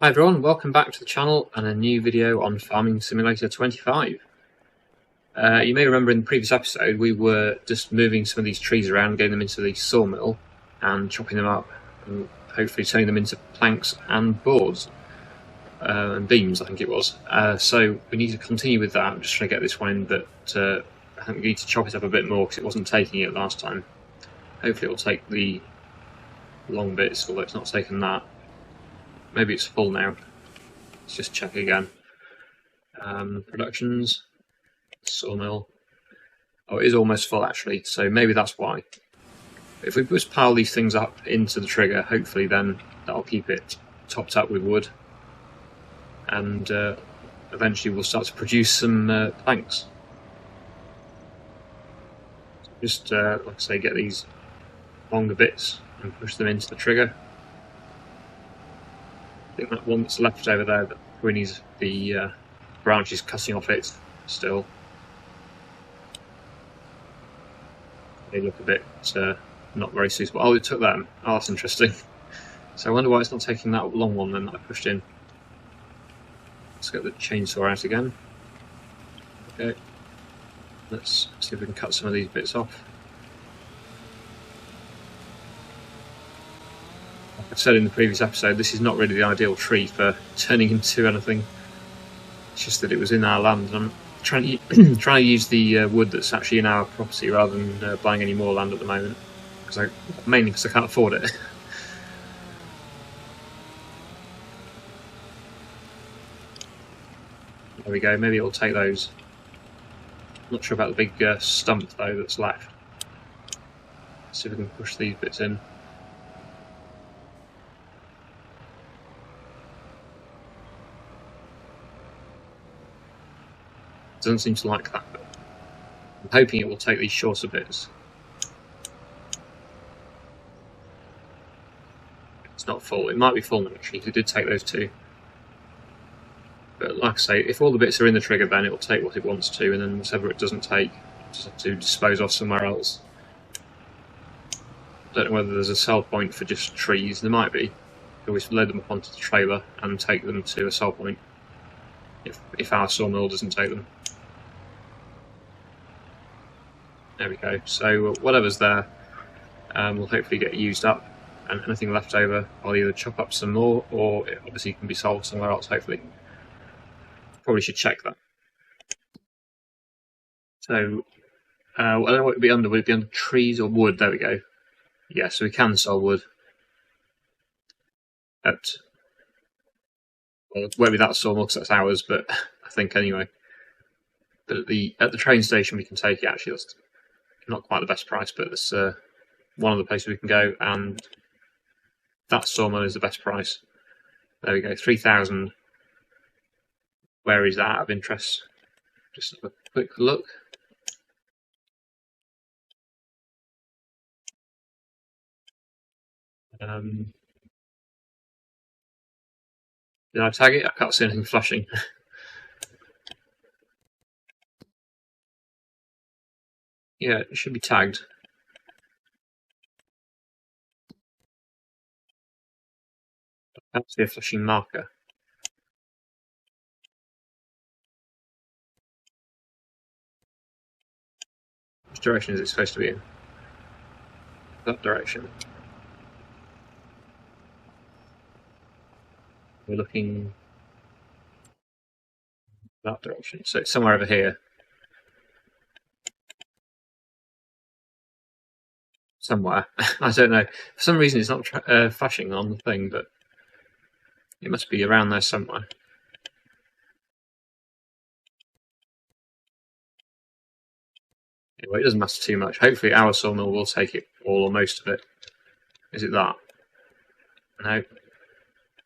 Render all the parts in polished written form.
Hi everyone, welcome back to the channel and a new video on Farming Simulator 25. You may remember in the previous episode we were just moving some of these trees around, getting them into the sawmill and chopping them up and hopefully turning them into planks and boards and beams, I think it was. So we need to continue with that. I'm just trying to get this one in, but I think we need to chop it up a bit more because it wasn't taking it last time. Hopefully it will take the long bits, although it's not taken that. Maybe it's full now. Let's just check again. Productions, sawmill. Oh, it is almost full actually, so maybe that's why. If we just pile these things up into the trigger, hopefully then that'll keep it topped up with wood, and eventually we'll start to produce some planks. Just, like I say, get these longer bits and push them into the trigger. I think that one that's left over there, that we need the branches cutting off it still. They look a bit not very suitable. Oh, it took them. Oh, that's interesting. So I wonder why it's not taking that long one then that I pushed in. Let's get the chainsaw out again. Okay. Let's see if we can cut some of these bits off. Like I said in the previous episode, this is not really the ideal tree for turning into anything. It's just that it was in our land, and I'm trying to use the wood that's actually in our property rather than buying any more land at the moment. Mainly because I can't afford it. There we go, maybe it'll take those. Not sure about the big stump though that's left. Let's see if we can push these bits in. Doesn't seem to like that, but I'm hoping it will take these shorter bits. It's not full. It might be full now actually, because it did take those two. But like I say, if all the bits are in the trigger, then it will take what it wants to, and then whatever it doesn't take, just have to dispose of somewhere else. Don't know whether there's a sell point for just trees. There might be. You can always load them up onto the trailer and take them to a sell point if our sawmill doesn't take them. There we go. So whatever's there will hopefully get used up, and anything left over I'll either chop up some more, or it obviously can be sold somewhere else, hopefully. Probably should check that. So I don't know what would be under. Would it be under trees or wood? There we go. Yeah, so we can sell wood. Well, it won't be that sawmill because that's ours, but I think anyway. But at the train station we can take it. Actually, that's not quite the best price, but it's one of the places we can go, and that sawmill is the best price. There we go, 3,000. Where is that out of interest? Just have a quick look. Did I tag it? I can't see anything flashing. Yeah, it should be tagged. I can't see a flashing marker. Which direction is it supposed to be in? That direction. We're looking that direction, so it's somewhere over here. Somewhere. I don't know. For some reason it's not flashing on the thing, but it must be around there somewhere. Anyway, it doesn't matter too much. Hopefully our sawmill will take it all or most of it. Is it that? No.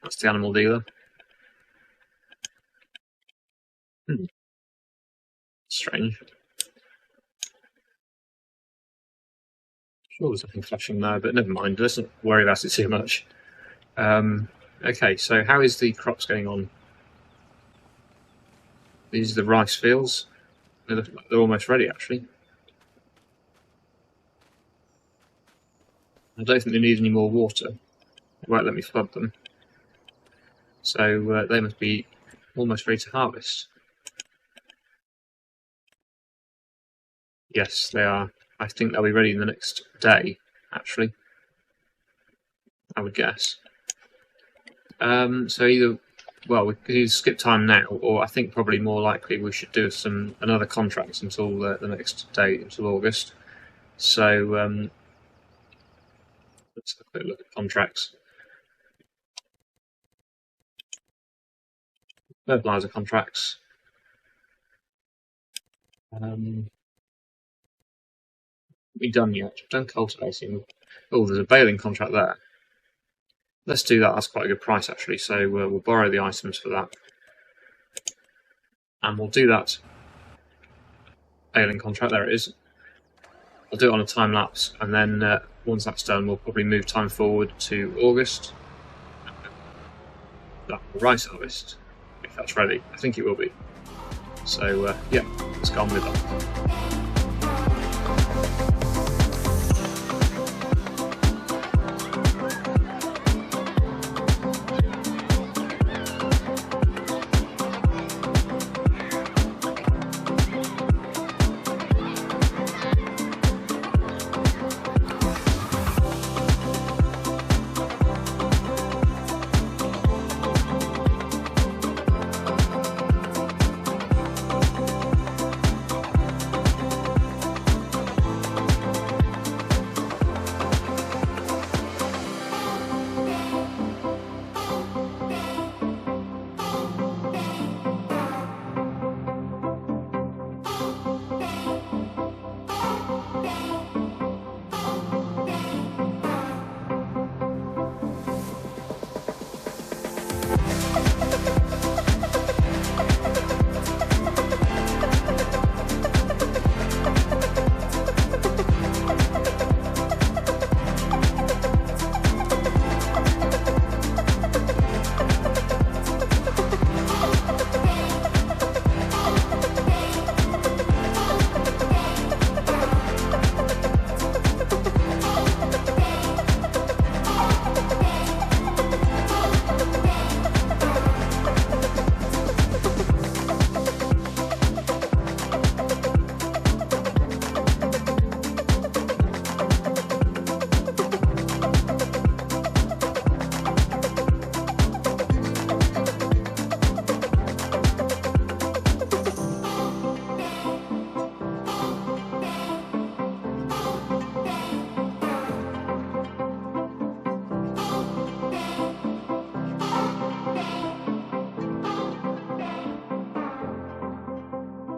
That's the animal dealer. Strange. Sure there's nothing flashing there, but never mind. Let's not worry about it too much. Okay, so how is the crops going on? These are the rice fields. They're almost ready, actually. I don't think they need any more water. It won't let me flood them. So they must be almost ready to harvest. Yes, they are. I think they'll be ready in the next day, actually. I would guess. So either, well, we could either skip time now, or I think probably more likely we should do another contract until the next day, until August. So let's have a quick look at contracts. Fertilizer contracts. We done yet? We've done cultivating. Oh, there's a baling contract there. Let's do that. That's quite a good price actually. So we'll borrow the items for that, and we'll do that baling contract. There it is. I'll do it on a time lapse, and then once that's done, we'll probably move time forward to August. That rice harvest, if that's ready. I think it will be. So yeah, let's go on with that.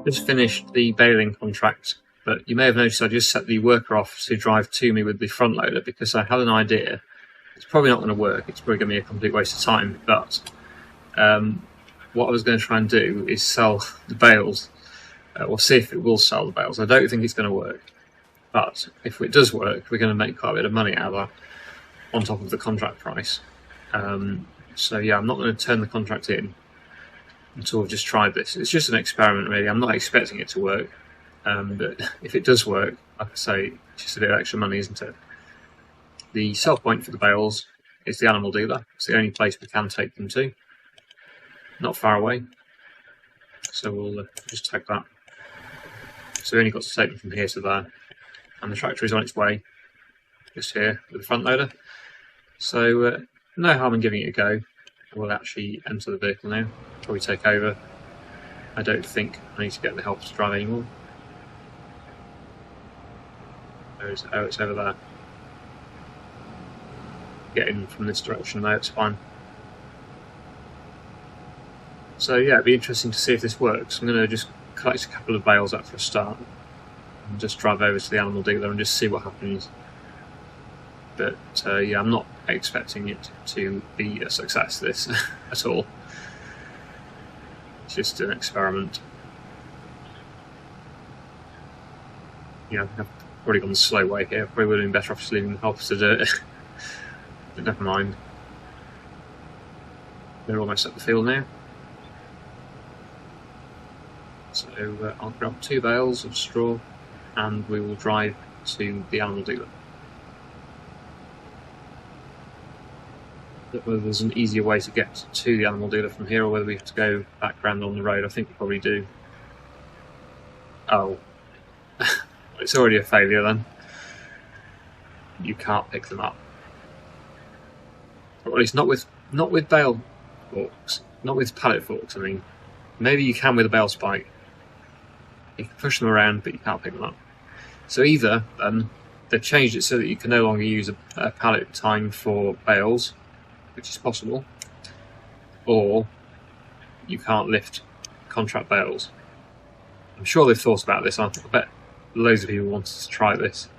Just finished the baling contract, but you may have noticed I just set the worker off to drive to me with the front loader because I had an idea. It's probably not going to work, it's probably going to be a complete waste of time, but what I was going to try and do is sell the bales, or see if it will sell the bales. I don't think it's going to work, but if it does work, we're going to make quite a bit of money out of that on top of the contract price. So yeah, I'm not going to turn the contract in until we've just tried this. It's just an experiment really. I'm not expecting it to work, but if it does work, like I say, it's just a bit of extra money, isn't it? The sell point for the bales is the animal dealer. It's the only place we can take them to, not far away, so we'll just take that. So we only got to take them from here to there, and the tractor is on its way just here with the front loader, so no harm in giving it a go. We'll actually enter the vehicle now, probably take over. I don't think I need to get the helper to drive anymore. Oh, it's over there. Get in from this direction now, it's fine. So yeah, it'd be interesting to see if this works. I'm going to just collect a couple of bales up for a start and just drive over to the animal dealer and just see what happens. But yeah, I'm not expecting it to be a success, this, at all. It's just an experiment. Yeah, I've probably gone the slow way here. Probably would have been better off just leaving the helpers to do it. But never mind. They're almost at the field now. So I'll grab 2 bales of straw and we will drive to the animal dealer. don't know whether there's an easier way to get to the animal dealer from here, or whether we have to go back round on the road. I think we probably do. Oh. It's already a failure then. You can't pick them up. Or at least not with bale forks. Not with pallet forks, I mean. Maybe you can with a bale spike. You can push them around, but you can't pick them up. So either they've changed it so that you can no longer use a pallet at a time for bales, which is possible, or you can't lift contract bales. I'm sure they've thought about this. I bet loads of people wanted to try this.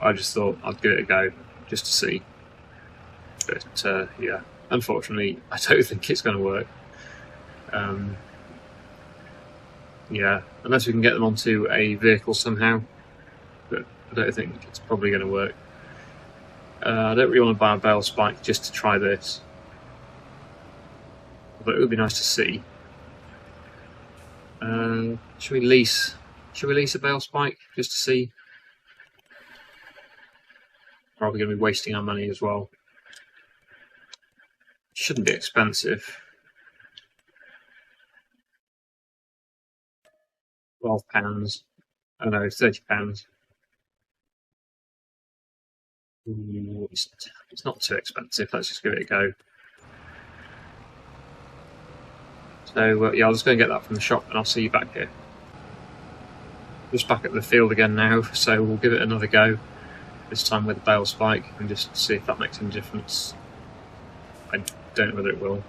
I just thought I'd give it a go just to see. But yeah, unfortunately, I don't think it's going to work. Yeah, unless we can get them onto a vehicle somehow, but I don't think it's probably going to work. I don't really want to buy a bale spike just to try this, but it would be nice to see. Should we lease a bale spike just to see? Probably going to be wasting our money as well. Shouldn't be expensive. £12. Oh no, £30. Ooh, it's not too expensive. Let's just give it a go. So yeah, I'll just go and get that from the shop, and I'll see you back here. Just back at the field again now, so we'll give it another go. This time with a bale spike, and just see if that makes any difference. I don't know whether it will.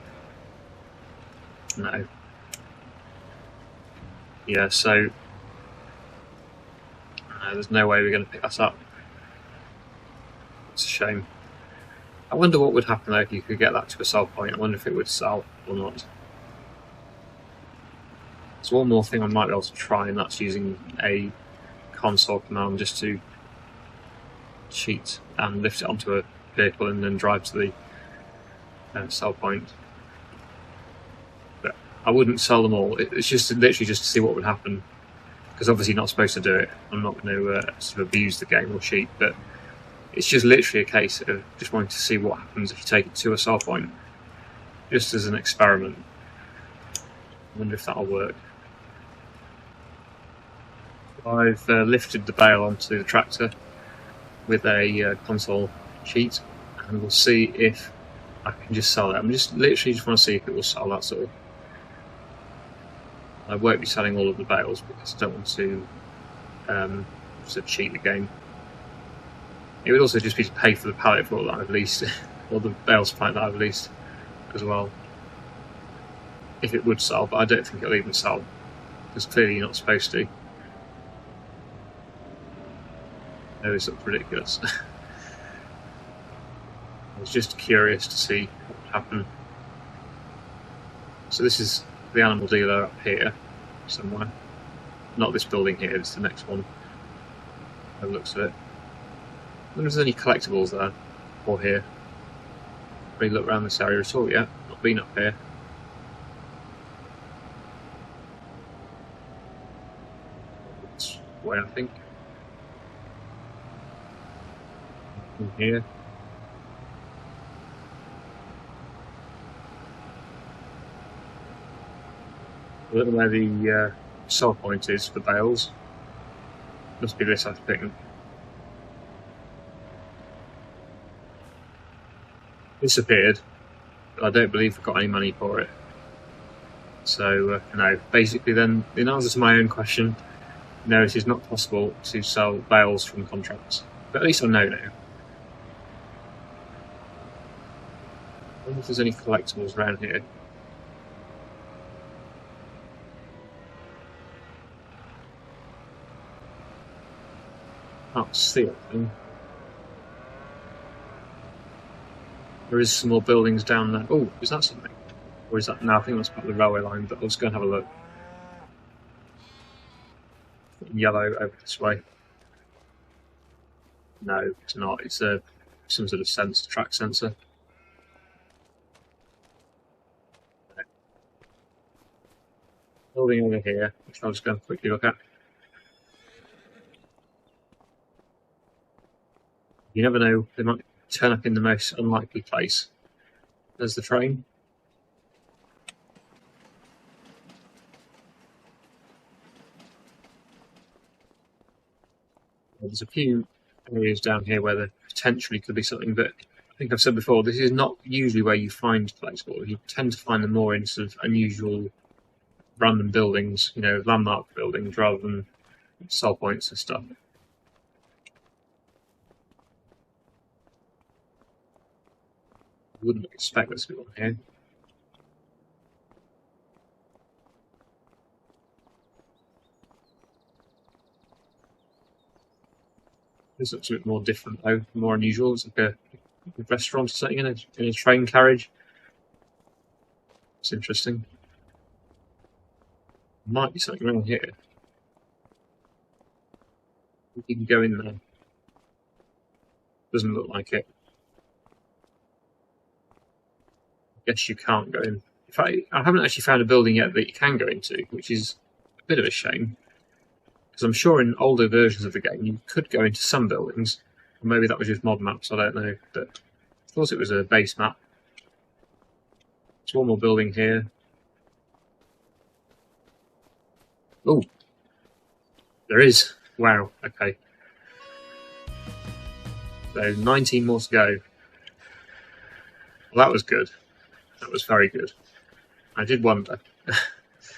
No. Yeah, so there's no way we're going to pick that up. It's a shame. I wonder what would happen though if you could get that to a sell point. I wonder if it would sell or not. There's one more thing I might be able to try, and that's using a console command just to cheat and lift it onto a vehicle and then drive to the sell point. But I wouldn't sell them all. It's just literally just to see what would happen, because obviously you're not supposed to do it. I'm not going to sort of abuse the game or cheat, but it's just literally a case of just wanting to see what happens if you take it to a sell point, just as an experiment. I wonder if that'll work. I've lifted the bale onto the tractor with a console cheat, and we'll see if I can just sell it. I'm just literally just want to see if it will sell, that's all. I won't be selling all of the bales because I don't want to sort of cheat the game. It would also just be to pay for the pallet for all that I've leased, or the bale spike that I've leased as well. If it would sell, but I don't think it'll even sell, because clearly you're not supposed to. No, it's sort of ridiculous. I was just curious to see what would happen. So this is the animal dealer up here somewhere. Not this building here, it's the next one. By the looks of it. I wonder if there's any collectibles there or here. Really look around this area at all yet. Not been up here. This way, I think. In here. I don't know where the sell point is for bales. Must be this, I think. Disappeared, but I don't believe I've got any money for it. So, no. Basically, then, in answer to my own question, no, it is not possible to sell bales from contracts. But at least I know now. I wonder if there's any collectibles around here. Can't see anything. There is some more buildings down there. Oh, is that something? Or is that? No, I think that's part of the railway line, but let's go and have a look. Yellow over this way. No, it's not. It's some sort of track sensor. Building over here, which I'll just go and quickly look at. You never know, they might turn up in the most unlikely place. There's the train. There's a few areas down here where there potentially could be something, but I think I've said before, this is not usually where you find collectibles. You tend to find them more in sort of unusual, random buildings, you know, landmark buildings, rather than sell points and stuff. I wouldn't expect there to be one here. This looks a bit more different though, more unusual. It's like a restaurant or something in a train carriage. It's interesting. Might be something wrong here. You can go in there. Doesn't look like it. I guess you can't go in. In fact, I haven't actually found a building yet that you can go into, which is a bit of a shame. Because I'm sure in older versions of the game you could go into some buildings. Or maybe that was just mod maps, I don't know. But I thought it was a base map. There's one more building here. Oh, there is. Wow, okay. So 19 more to go. Well, that was good. That was very good. I did wonder.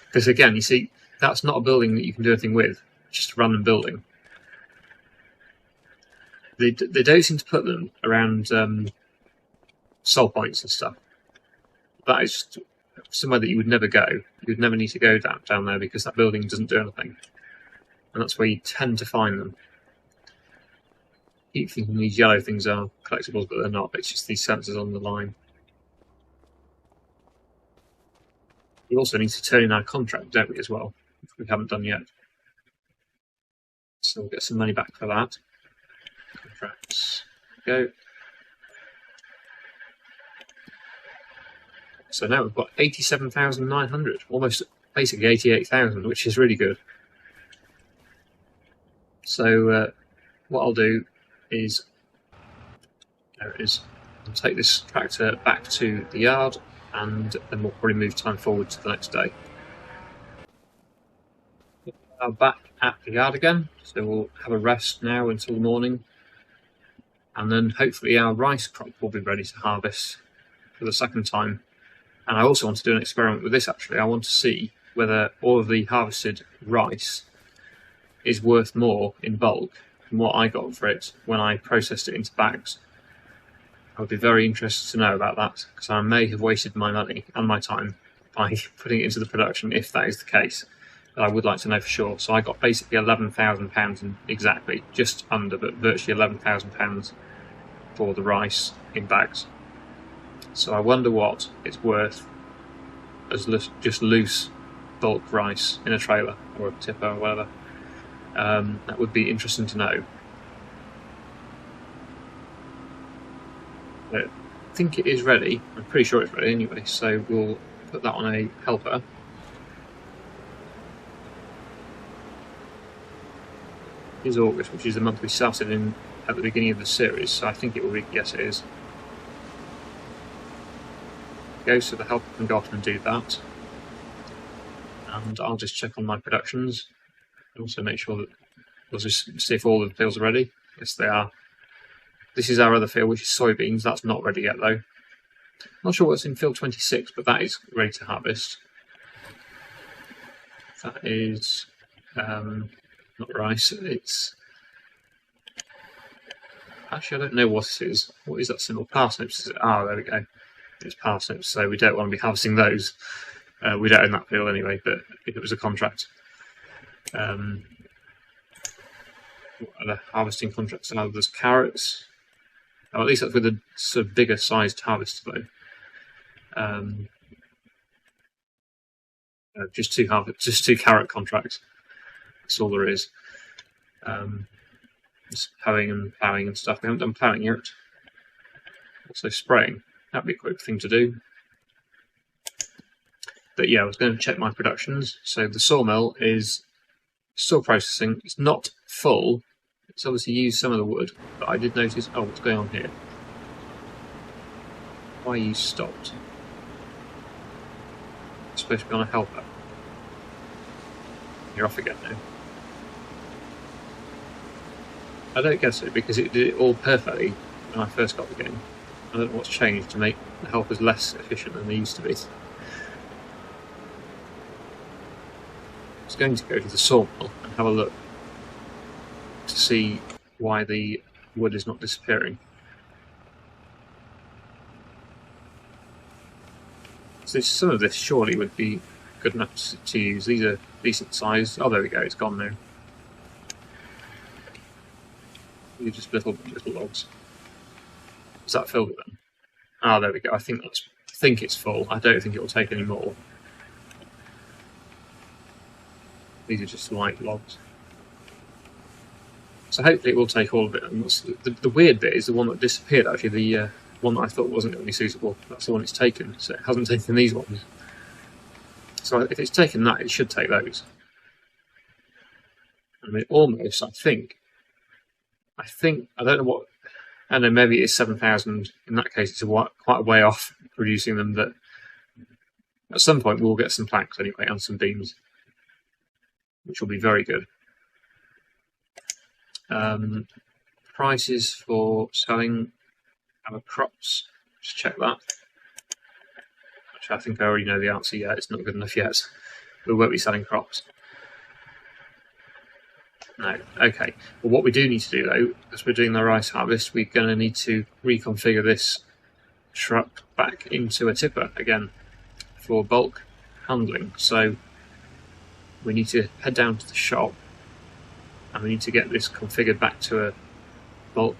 Because again, you see, that's not a building that you can do anything with. Just a random building. They don't seem to put them around soul points and stuff. That is just somewhere that you would never go. You would never need to go down there because that building doesn't do anything. And that's where you tend to find them. I keep thinking these yellow things are collectibles, but they're not. It's just these sensors on the line. We also need to turn in our contract, don't we, as well? Which we haven't done yet. So we'll get some money back for that. Contracts. Go. So now we've got 87,900, almost basically 88,000, which is really good. So what I'll do is, there it is, I'll take this tractor back to the yard and then we'll probably move time forward to the next day. We're back at the yard again, so we'll have a rest now until the morning, and then hopefully our rice crop will be ready to harvest for the second time. And I also want to do an experiment with this actually. I want to see whether all of the harvested rice is worth more in bulk than what I got for it when I processed it into bags. I would be very interested to know about that, because I may have wasted my money and my time by putting it into the production if that is the case. But I would like to know for sure. So I got basically £11,000 in, exactly, just under, but virtually £11,000 for the rice in bags. So I wonder what it's worth as just loose bulk rice in a trailer or a tipper or whatever. That would be interesting to know. But I think it is ready. I'm pretty sure it's ready anyway, so we'll put that on a helper. It is August, which is the month we started in at the beginning of the series, so I think it will be, yes it is. Go, so the helper can go off and do that. And I'll just check on my productions. Also make sure that, we'll just see if all the fields are ready. Yes, they are. This is our other field, which is soybeans. That's not ready yet, though. Not sure what's in field 26, but that is ready to harvest. That is not rice. It's actually, I don't know what it is. What is that symbol? Parsnips. Is it? Ah, there we go. It's parsnips. So we don't want to be harvesting those. We don't own that field anyway. But if it was a contract. What other harvesting contracts are? There's carrots. Oh, at least that's with a sort of bigger sized harvest though. Just two carrot contracts. That's all there is. Just hoeing and ploughing and stuff. We haven't done ploughing yet. Also spraying. That'd be a quick thing to do. But yeah, I was going to check my productions. So the sawmill is still processing. It's not full. It's obviously used some of the wood, but I did notice. Oh, what's going on here? Why you stopped? It's supposed to be on a helper. You're off again now. I don't get it, because it did it all perfectly when I first got the game. I don't know what's changed to make the helpers less efficient than they used to be. I was going to go to the sawmill and have a look to see why the wood is not disappearing. So some of this surely would be good enough to use. These are decent size. Oh, there we go, it's gone now. These are just little logs. Is that filled with them? Ah, there we go. I think it's full. I don't think it will take any more. These are just light logs. So hopefully it will take all of it. And the weird bit is the one that disappeared, actually, the one that I thought wasn't going to be suitable. That's the one it's taken, so it hasn't taken these ones. So if it's taken that, it should take those. I mean, almost, I think, I don't know what, I don't know, maybe it's 7,000. In that case, it's quite a way off producing them, that at some point we'll get some planks anyway, and some beams, which will be very good. Prices for selling our crops, just check that. Actually, I think I already know the answer yet. It's not good enough yet. We won't be selling crops. No. Okay. Well, what we do need to do, though, as we're doing the rice harvest, we're going to need to reconfigure this truck back into a tipper again for bulk handling. So we need to head down to the shop and we need to get this configured back to a bulk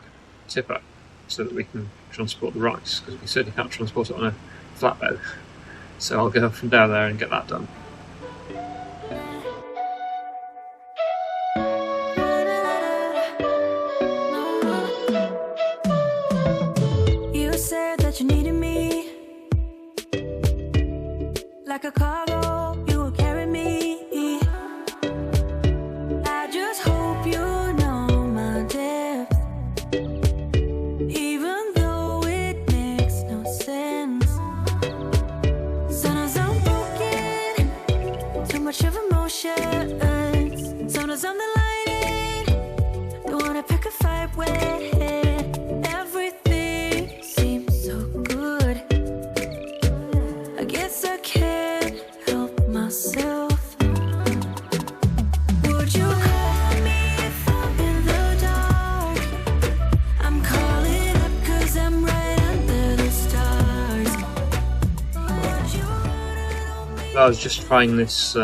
tipper so that we can transport the rice, because we certainly can't transport it on a flatbed. So I'll go up and down there and get that done. You said that you needed me, like a cargo, you will carry me. I just hope you know my depth, even though it makes no sense. Sometimes I'm broken, too much of emotions. Sometimes I'm the lightning, don't wanna pick a fight with. Everything seems so good. I guess I can't help myself. Would you call me if I'm in the dark? I'm calling up 'cause I'm right under the stars. Would you run on me? I was just trying this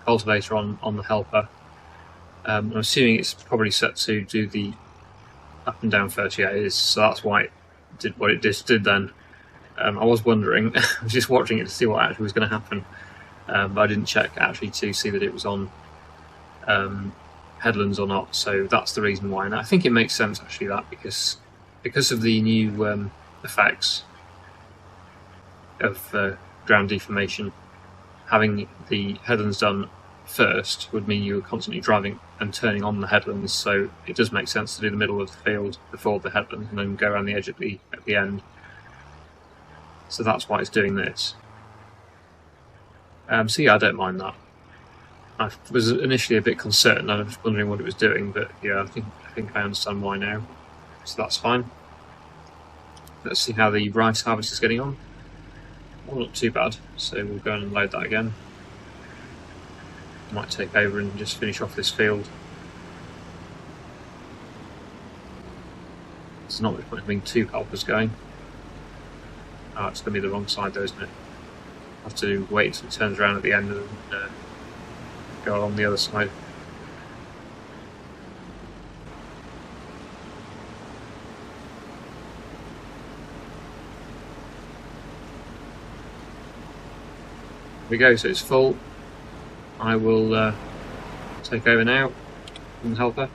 cultivator on the helper. I'm assuming it's probably set to do the up and down 38 is, so that's why it did what it just did then. I was wondering, I was just watching it to see what actually was going to happen, but I didn't check actually to see that it was on headlands or not, so that's the reason why. And I think it makes sense actually, that because of the new effects of ground deformation, having the headlands done first would mean you were constantly driving and turning on the headlands, so it does make sense to do the middle of the field before the headland and then go around the edge at the end. So that's why it's doing this. So yeah, I don't mind that. I was initially a bit concerned, I was wondering what it was doing, but yeah, I think I understand why now. So that's fine. Let's see how the rice harvest is getting on. Well, not too bad, so we'll go and load that again. Might take over and just finish off this field. It's not much point having two helpers going. Oh, it's going to be the wrong side though, isn't it? I have to wait until it turns around at the end and go along the other side. There we go, so it's full. I will take over now and help her.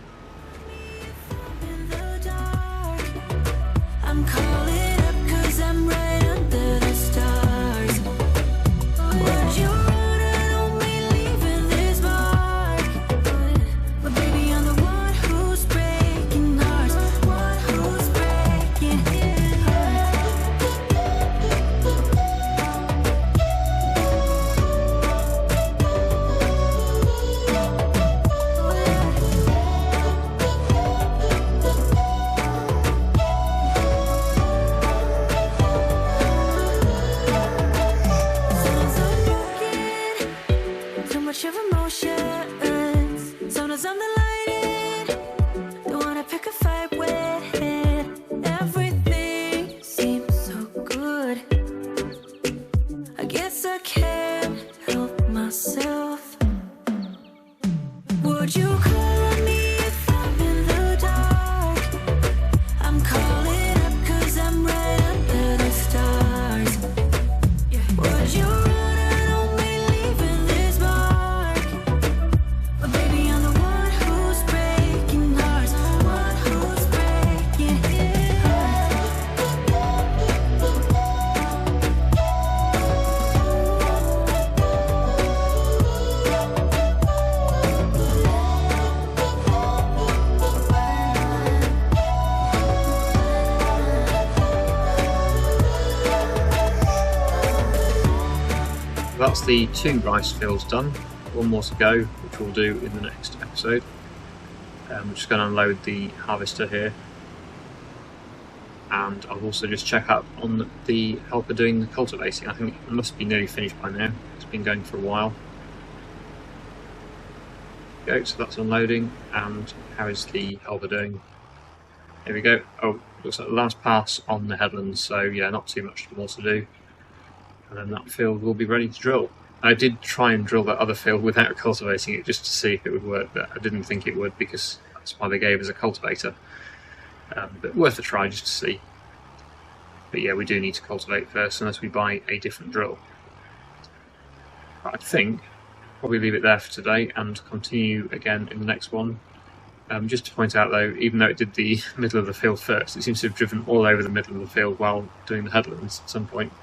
I'm calling up 'cause I'm right under the stars. Would you run on me leaving this mark? But baby, I'm the one who's breaking hearts, one who's breaking hearts. that's the 2 rice fields done. One more to go, which we'll do in the next episode. I'm just going to unload the harvester here, and I'll also just check up on the helper doing the cultivating. I think it must be nearly finished by now. It's been going for a while. Go, so that's unloading, and how is the helper doing? Here we go. Oh, looks like the last pass on the headlands, so yeah, not too much more to do. And then that field will be ready to drill. I did try and drill that other field without cultivating it just to see if it would work, but I didn't think it would because that's why they gave us a cultivator. But worth a try just to see. But yeah, we do need to cultivate first unless we buy a different drill. But I think probably leave it there for today and continue again in the next one. Just to point out though, even though it did the middle of the field first, it seems to have driven all over the middle of the field while doing the headlands at some point.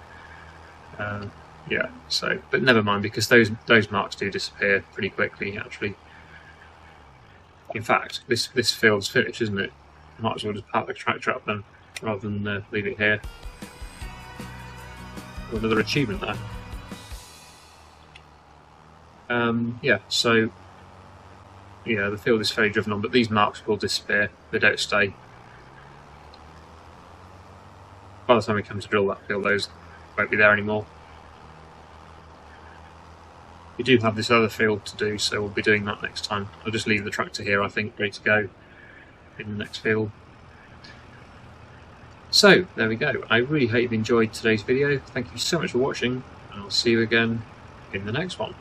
Yeah, so, but never mind, because those marks do disappear pretty quickly, actually. In fact, this field's finished, isn't it? Might as well just park the tractor up then, rather than leave it here. Another achievement there. Yeah, so, yeah, the field is fairly driven on, but these marks will disappear, they don't stay. By the time we come to drill that field, those won't be there anymore. We do have this other field to do, so we'll be doing that next time. I'll just leave the tractor here, I think, ready to go in the next field. So, there we go. I really hope you've enjoyed today's video. Thank you so much for watching, and I'll see you again in the next one.